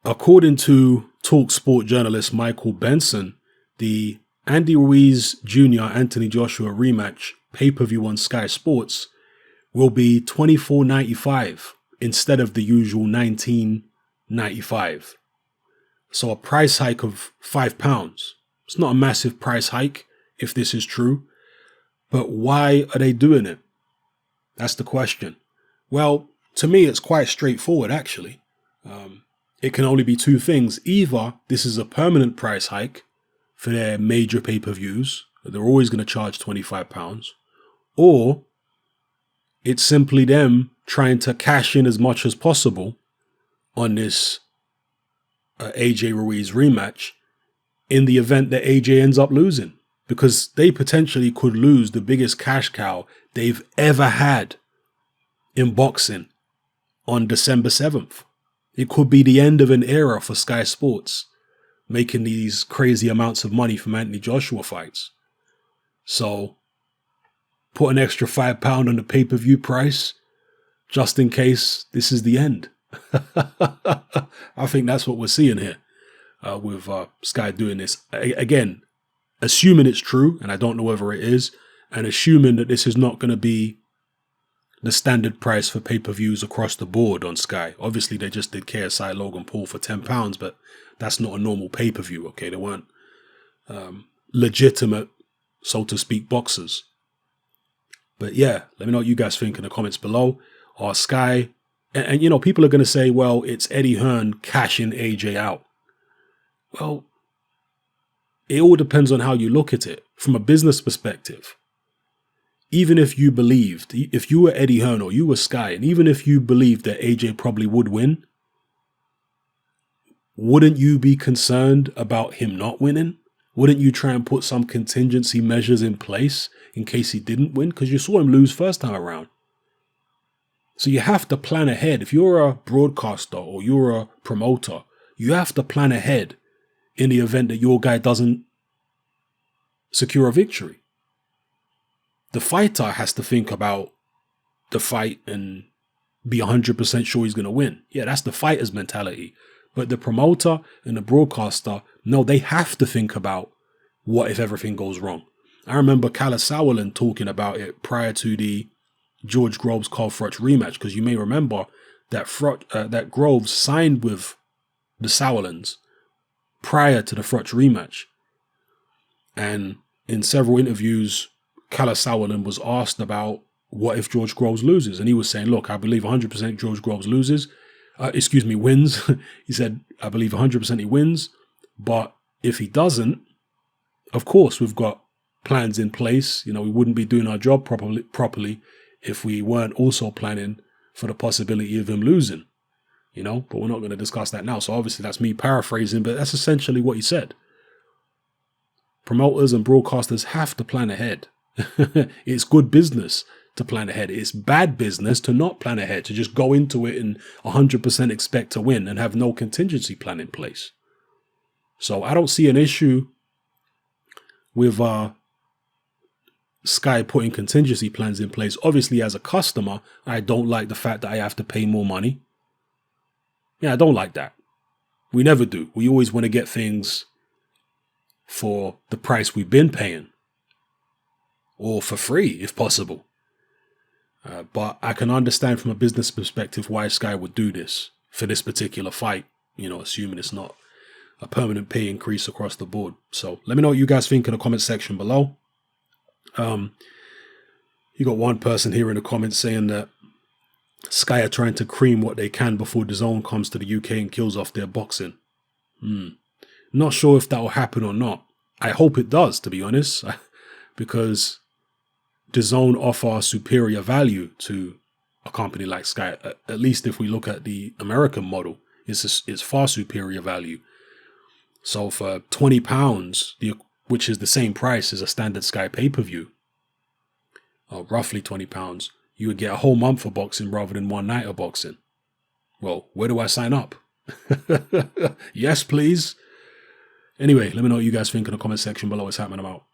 According to TalkSport journalist Michael Benson, the Andy Ruiz Jr. Anthony Joshua rematch pay-per-view on Sky Sports will be $24.95 instead of the usual $19.95. So a price hike of £5. It's not a massive price hike if this is true, but why are they doing it? That's the question. Well, to me, it's quite straightforward, actually. It can only be two things. Either this is a permanent price hike for their major pay-per-views, they're always going to charge £25, or it's simply them trying to cash in as much as possible on this AJ Ruiz rematch in the event that AJ ends up losing, because they potentially could lose the biggest cash cow they've ever had in boxing on December 7th. It could be the end of an era for Sky Sports, making these crazy amounts of money from Anthony Joshua fights. So put an extra £5 on the pay-per-view price just in case this is the end. I think that's what we're seeing here with Sky doing this. Again, assuming it's true, and I don't know whether it is, and assuming that this is not going to be the standard price for pay-per-views across the board on Sky. Obviously, they just did KSI Logan Paul for £10, but that's not a normal pay-per-view, okay? They weren't legitimate, so to speak, boxers. But yeah, let me know what you guys think in the comments below. Are Sky, and you know, people are going to say, well, it's Eddie Hearn cashing AJ out. Well, it all depends on how you look at it. From a business perspective, even if you believed, if you were Eddie Hearn or you were Sky, and even if you believed that AJ probably would win, wouldn't you be concerned about him not winning? Wouldn't you try and put some contingency measures in place in case he didn't win? Because you saw him lose first time around. So you have to plan ahead. If you're a broadcaster or you're a promoter, you have to plan ahead in the event that your guy doesn't secure a victory. The fighter has to think about the fight and be 100% sure he's going to win. Yeah, that's the fighter's mentality. But the promoter and the broadcaster, no, they have to think about what if everything goes wrong. I remember Kalle Sauerland talking about it prior to the George Groves Carl Froch rematch, because you may remember that that Groves signed with the Sauerlands prior to the Froch rematch. And in several interviews, Kalle Sauerland was asked about what if George Groves loses, and he was saying, look, I believe 100% George Groves wins. He said, I believe 100% he wins, but if he doesn't, of course, we've got plans in place. You know, we wouldn't be doing our job properly if we weren't also planning for the possibility of him losing, you know, but we're not going to discuss that now. So obviously that's me paraphrasing, but that's essentially what he said. Promoters and broadcasters have to plan ahead. It's good business to plan ahead. It's bad business to not plan ahead, to just go into it and 100% expect to win and have no contingency plan in place. So I don't see an issue with Sky putting contingency plans in place. Obviously, as a customer, I don't like the fact that I have to pay more money. Yeah, I don't like that. We never do. We always want to get things for the price we've been paying, or for free if possible. But I can understand from a business perspective why Sky would do this for this particular fight, you know, assuming it's not a permanent pay increase across the board. So let me know what you guys think in the comment section below. You got one person here in the comments saying that Sky are trying to cream what they can before DAZN comes to the UK and kills off their boxing. Not sure if that will happen or not. I hope it does, to be honest, because DAZN offer superior value to a company like Sky. At least if we look at the American model, it's far superior value. So for £20, which is the same price as a standard Sky pay-per-view, or roughly £20, you would get a whole month of boxing rather than one night of boxing. Well, where do I sign up? Yes, please. Anyway, let me know what you guys think in the comment section below. It's happening. I'm out.